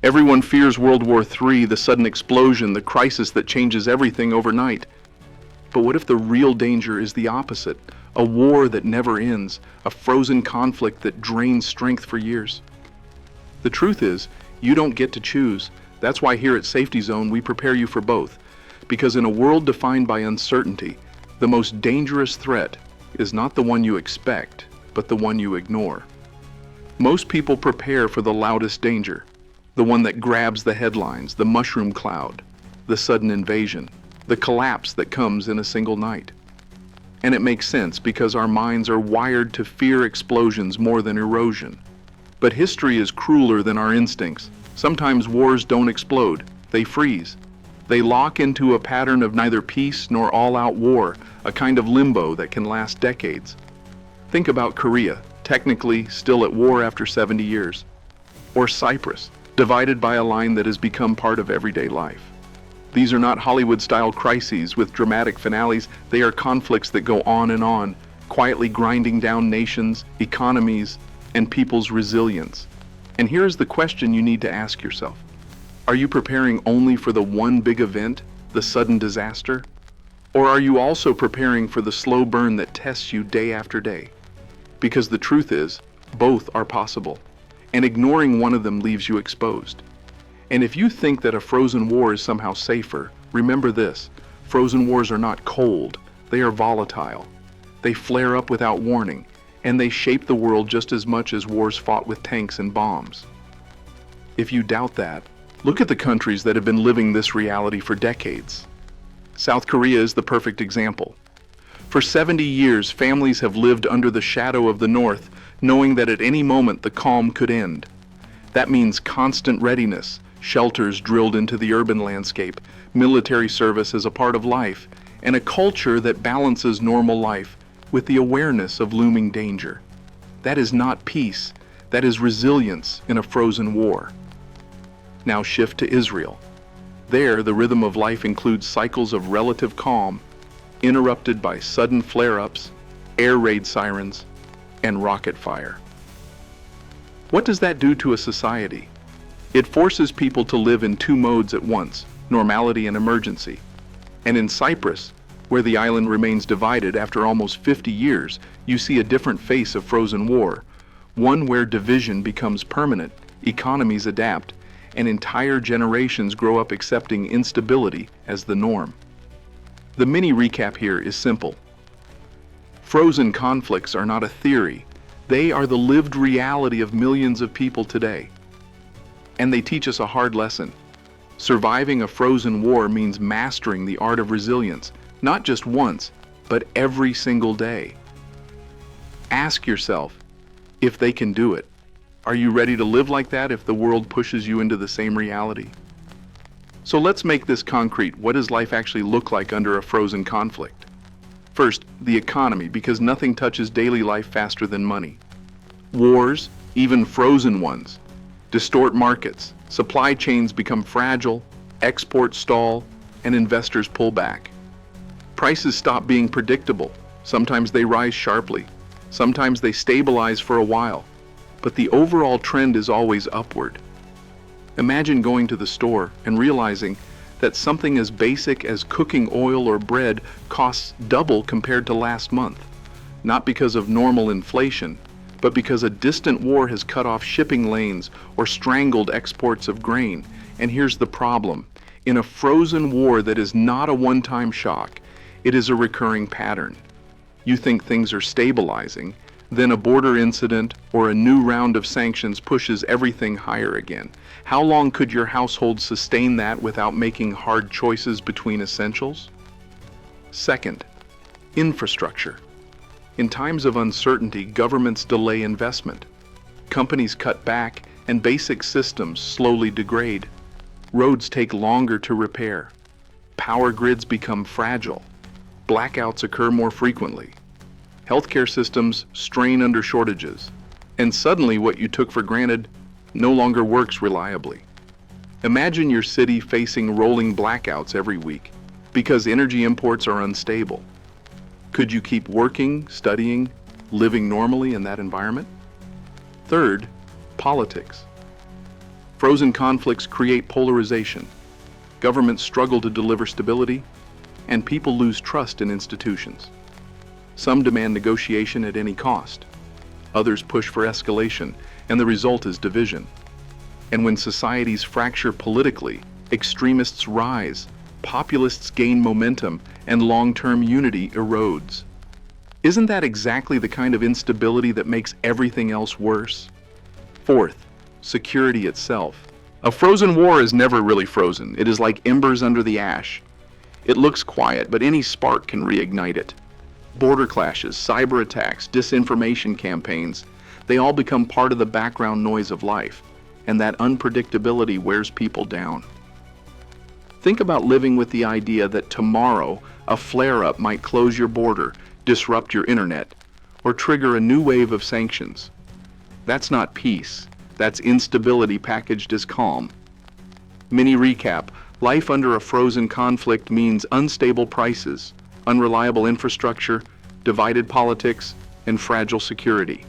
Everyone fears World War III, the sudden explosion, the crisis that changes everything overnight. But what if the real danger is the opposite? A war that never ends, a frozen conflict that drains strength for years. The truth is, you don't get to choose. That's why here at Safety Zone we prepare you for both. Because in a world defined by uncertainty, the most dangerous threat is not the one you expect, but the one you ignore. Most people prepare for the loudest danger, the one that grabs the headlines, the mushroom cloud, the sudden invasion, the collapse that comes in a single night. And it makes sense because our minds are wired to fear explosions more than erosion. But history is crueler than our instincts. Sometimes wars don't explode, they freeze. They lock into a pattern of neither peace nor all-out war, a kind of limbo that can last decades. Think about Korea, technically still at war after 70 years. Or Cyprus, divided by a line that has become part of everyday life. These are not Hollywood-style crises with dramatic finales. They are conflicts that go on, quietly grinding down nations, economies, and people's resilience. And here's the question you need to ask yourself. Are you preparing only for the one big event, the sudden disaster? Or are you also preparing for the slow burn that tests you day after day? Because the truth is, both are possible, and ignoring one of them leaves you exposed. And if you think that a frozen war is somehow safer, remember this: frozen wars are not cold, they are volatile. They flare up without warning, and they shape the world just as much as wars fought with tanks and bombs. If you doubt that, look at the countries that have been living this reality for decades. South Korea is the perfect example. For 70 years, families have lived under the shadow of the North, knowing that at any moment the calm could end. That means constant readiness, shelters drilled into the urban landscape, military service as a part of life, and a culture that balances normal life with the awareness of looming danger. That is not peace, that is resilience in a frozen war. Now shift to Israel. There, the rhythm of life includes cycles of relative calm, interrupted by sudden flare-ups, air raid sirens, and rocket fire. What does that do to a society? It forces people to live in two modes at once, normality and emergency. And in Cyprus, where the island remains divided after almost 50 years, you see a different face of frozen war, one where division becomes permanent, economies adapt, and entire generations grow up accepting instability as the norm. The mini recap here is simple. Frozen conflicts are not a theory. They are the lived reality of millions of people today. And they teach us a hard lesson. Surviving a frozen war means mastering the art of resilience, not just once, but every single day. Ask yourself if they can do it. Are you ready to live like that if the world pushes you into the same reality? So let's make this concrete. What does life actually look like under a frozen conflict? First, the economy, because nothing touches daily life faster than money. Wars, even frozen ones, distort markets. Supply chains become fragile, exports stall, and investors pull back. Prices stop being predictable. Sometimes they rise sharply. Sometimes they stabilize for a while. But the overall trend is always upward. Imagine going to the store and realizing that something as basic as cooking oil or bread costs double compared to last month. Not because of normal inflation, but because a distant war has cut off shipping lanes or strangled exports of grain. And here's the problem. In a frozen war that is not a one-time shock, it is a recurring pattern. You think things are stabilizing, then a border incident or a new round of sanctions pushes everything higher again. How long could your household sustain that without making hard choices between essentials? Second, infrastructure. In times of uncertainty, governments delay investment. Companies cut back and basic systems slowly degrade. Roads take longer to repair. Power grids become fragile. Blackouts occur more frequently. Healthcare systems strain under shortages. And suddenly what you took for granted no longer works reliably. Imagine your city facing rolling blackouts every week because energy imports are unstable. Could you keep working, studying, living normally in that environment? Third, politics. Frozen conflicts create polarization. Governments struggle to deliver stability, and people lose trust in institutions. Some demand negotiation at any cost. Others push for escalation, and the result is division. And when societies fracture politically, extremists rise, populists gain momentum, and long-term unity erodes. Isn't that exactly the kind of instability that makes everything else worse? Fourth, security itself. A frozen war is never really frozen. It is like embers under the ash. It looks quiet, but any spark can reignite it. Border clashes, cyber attacks, disinformation campaigns, they all become part of the background noise of life, and that unpredictability wears people down. Think about living with the idea that tomorrow a flare-up might close your border, disrupt your internet, or trigger a new wave of sanctions. That's not peace. That's instability packaged as calm. Mini recap: life under a frozen conflict means unstable prices, unreliable infrastructure, divided politics, and fragile security.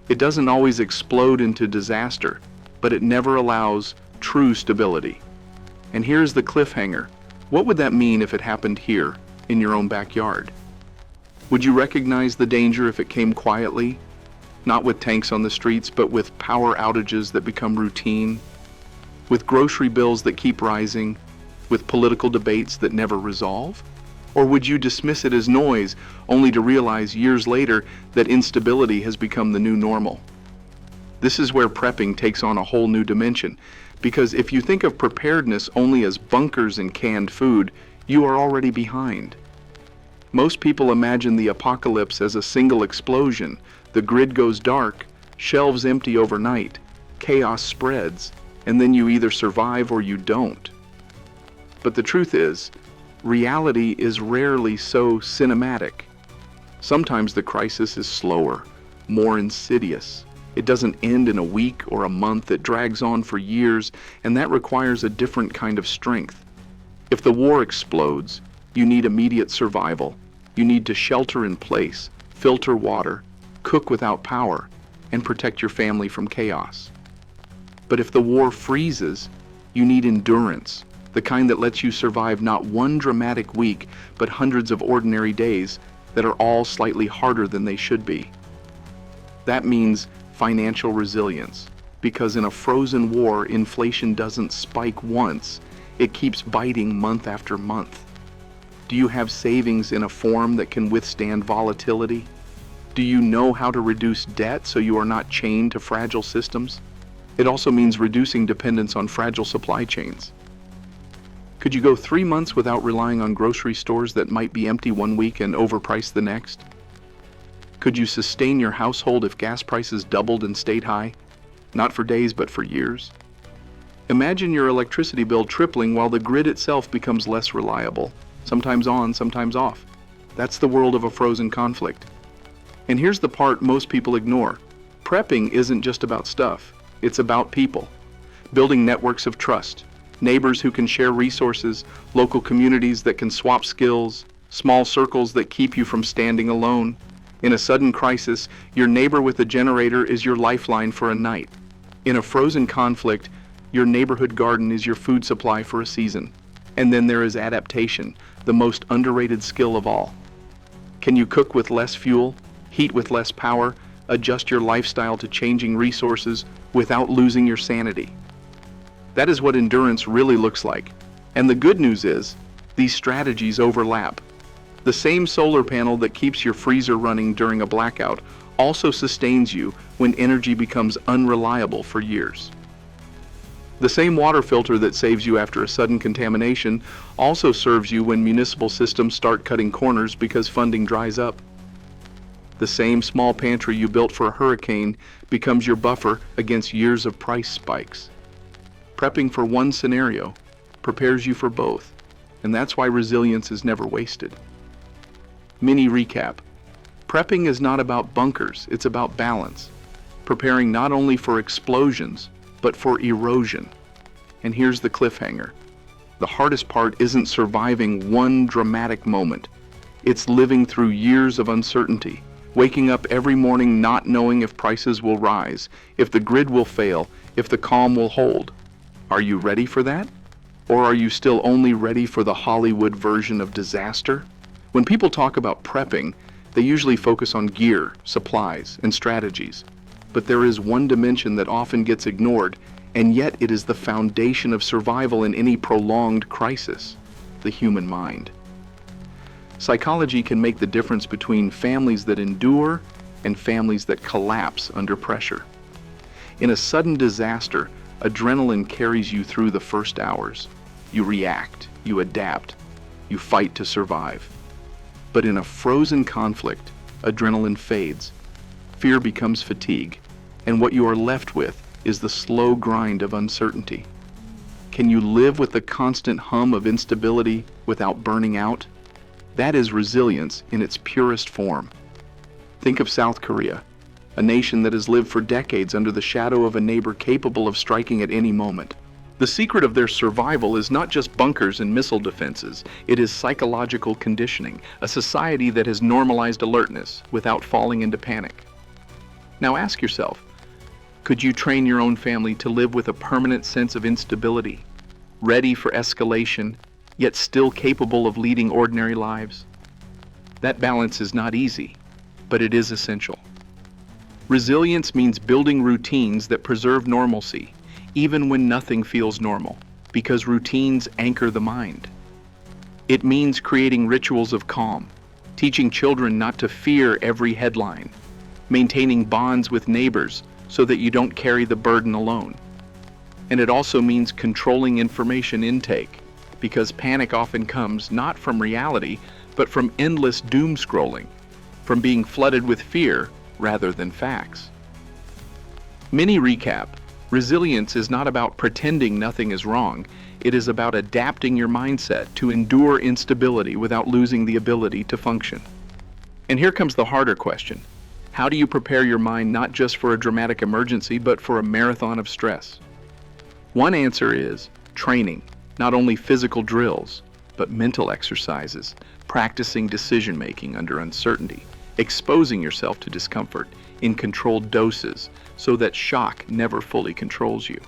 It doesn't always explode into disaster, but it never allows true stability. And here's the cliffhanger. What would that mean if it happened here, in your own backyard? Would you recognize the danger if it came quietly? Not with tanks on the streets, but with power outages that become routine, with grocery bills that keep rising, with political debates that never resolve? Or would you dismiss it as noise, only to realize years later that instability has become the new normal? This is where prepping takes on a whole new dimension, because if you think of preparedness only as bunkers and canned food, you are already behind. Most people imagine the apocalypse as a single explosion. The grid goes dark, shelves empty overnight, chaos spreads, and then you either survive or you don't. But the truth is, reality is rarely so cinematic. Sometimes the crisis is slower, more insidious. It doesn't end in a week or a month, it drags on for years, and that requires a different kind of strength. If the war explodes, you need immediate survival. You need to shelter in place, filter water, cook without power, and protect your family from chaos. But if the war freezes, you need endurance, the kind that lets you survive not one dramatic week, but hundreds of ordinary days that are all slightly harder than they should be. That means financial resilience, because in a frozen war, inflation doesn't spike once, it keeps biting month after month. Do you have savings in a form that can withstand volatility? Do you know how to reduce debt so you are not chained to fragile systems? It also means reducing dependence on fragile supply chains. Could you go 3 months without relying on grocery stores that might be empty one week and overpriced the next? Could you sustain your household if gas prices doubled and stayed high? Not for days, but for years. Imagine your electricity bill tripling while the grid itself becomes less reliable, sometimes on, sometimes off. That's the world of a frozen conflict. And here's the part most people ignore. Prepping isn't just about stuff, it's about people. Building networks of trust, neighbors who can share resources, local communities that can swap skills, small circles that keep you from standing alone. In a sudden crisis, your neighbor with a generator is your lifeline for a night. In a frozen conflict, your neighborhood garden is your food supply for a season. And then there is adaptation, the most underrated skill of all. Can you cook with less fuel, heat with less power, adjust your lifestyle to changing resources without losing your sanity? That is what endurance really looks like. And the good news is, these strategies overlap. The same solar panel that keeps your freezer running during a blackout also sustains you when energy becomes unreliable for years. The same water filter that saves you after a sudden contamination also serves you when municipal systems start cutting corners because funding dries up. The same small pantry you built for a hurricane becomes your buffer against years of price spikes. Prepping for one scenario prepares you for both, and that's why resilience is never wasted. Mini recap. Prepping is not about bunkers, it's about balance. Preparing not only for explosions, but for erosion. And here's the cliffhanger. The hardest part isn't surviving one dramatic moment. It's living through years of uncertainty, waking up every morning not knowing if prices will rise, if the grid will fail, if the calm will hold. Are you ready for that? Or are you still only ready for the Hollywood version of disaster? When people talk about prepping, they usually focus on gear, supplies, and strategies. But there is one dimension that often gets ignored, and yet it is the foundation of survival in any prolonged crisis: the human mind. Psychology can make the difference between families that endure and families that collapse under pressure. In a sudden disaster, adrenaline carries you through the first hours. You react, you adapt, you fight to survive. But in a frozen conflict, adrenaline fades, fear becomes fatigue, and what you are left with is the slow grind of uncertainty. Can you live with the constant hum of instability without burning out? That is resilience in its purest form. Think of South Korea, a nation that has lived for decades under the shadow of a neighbor capable of striking at any moment. The secret of their survival is not just bunkers and missile defenses, it is psychological conditioning, a society that has normalized alertness without falling into panic. Now ask yourself, could you train your own family to live with a permanent sense of instability, ready for escalation, yet still capable of leading ordinary lives? That balance is not easy, but it is essential. Resilience means building routines that preserve normalcy, even when nothing feels normal, because routines anchor the mind. It means creating rituals of calm, teaching children not to fear every headline, maintaining bonds with neighbors so that you don't carry the burden alone. And it also means controlling information intake, because panic often comes not from reality, but from endless doom scrolling, from being flooded with fear rather than facts. Mini recap: resilience is not about pretending nothing is wrong, it is about adapting your mindset to endure instability without losing the ability to function. And here comes the harder question. How do you prepare your mind not just for a dramatic emergency, but for a marathon of stress? One answer is training. Not only physical drills, but mental exercises, practicing decision-making under uncertainty, exposing yourself to discomfort in controlled doses so that shock never fully controls you.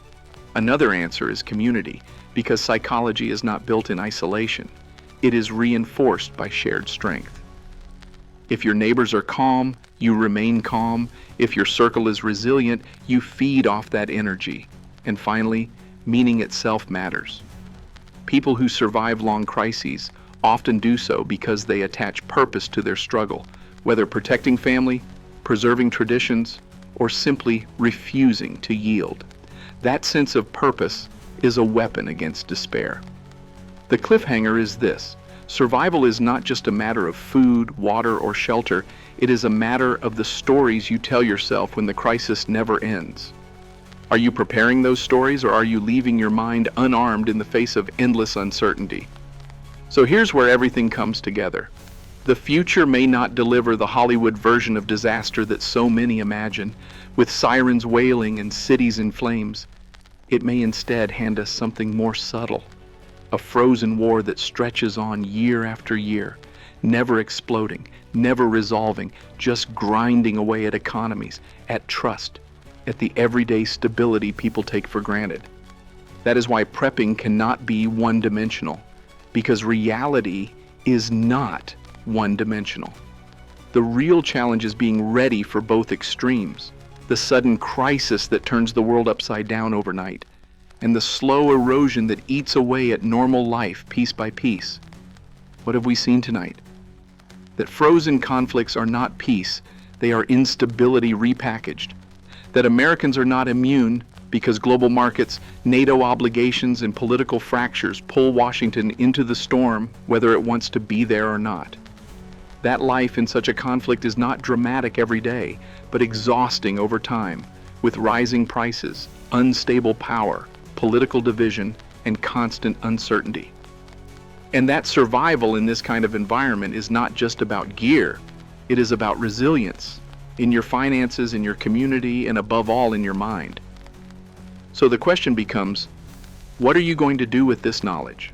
Another answer is community, because psychology is not built in isolation. It is reinforced by shared strength. If your neighbors are calm, you remain calm. If your circle is resilient, you feed off that energy. And finally, meaning itself matters. People who survive long crises often do so because they attach purpose to their struggle, whether protecting family, preserving traditions, or simply refusing to yield. That sense of purpose is a weapon against despair. The cliffhanger is this: survival is not just a matter of food, water, or shelter, it is a matter of the stories you tell yourself when the crisis never ends. Are you preparing those stories, or are you leaving your mind unarmed in the face of endless uncertainty? So here's where everything comes together. The future may not deliver the Hollywood version of disaster that so many imagine, with sirens wailing and cities in flames. It may instead hand us something more subtle, a frozen war that stretches on year after year, never exploding, never resolving, just grinding away at economies, at trust, at the everyday stability people take for granted. That is why prepping cannot be one-dimensional, because reality is not one-dimensional. The real challenge is being ready for both extremes: the sudden crisis that turns the world upside down overnight, and the slow erosion that eats away at normal life piece by piece. What have we seen tonight? That frozen conflicts are not peace, they are instability repackaged. That Americans are not immune because global markets, NATO obligations, and political fractures pull Washington into the storm whether it wants to be there or not. That life in such a conflict is not dramatic every day, but exhausting over time, with rising prices, unstable power, political division, and constant uncertainty. And that survival in this kind of environment is not just about gear, it is about resilience, in your finances, in your community, and above all in your mind. So the question becomes, what are you going to do with this knowledge?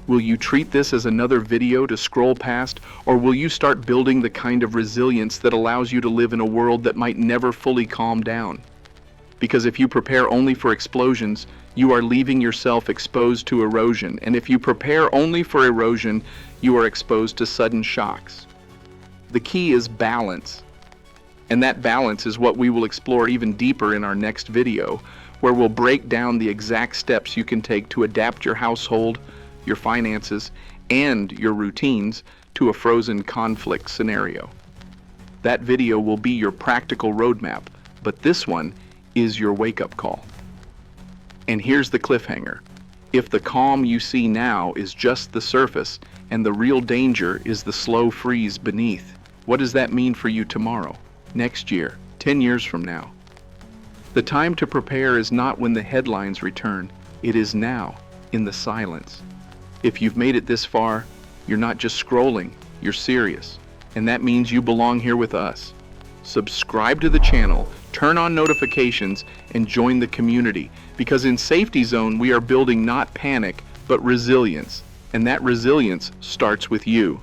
Will you treat this as another video to scroll past, or will you start building the kind of resilience that allows you to live in a world that might never fully calm down? Because if you prepare only for explosions, you are leaving yourself exposed to erosion. And if you prepare only for erosion, you are exposed to sudden shocks. The key is balance. And that balance is what we will explore even deeper in our next video, where we'll break down the exact steps you can take to adapt your household, your finances, and your routines to a frozen conflict scenario. That video will be your practical roadmap, but this one is your wake-up call. And here's the cliffhanger. If the calm you see now is just the surface, and the real danger is the slow freeze beneath, what does that mean for you tomorrow, next year, 10 years from now? The time to prepare is not when the headlines return. It is now, in the silence. If you've made it this far, you're not just scrolling, you're serious. And that means you belong here with us. Subscribe to the channel, turn on notifications, and join the community. Because in Safety Zone, we are building not panic, but resilience. And that resilience starts with you.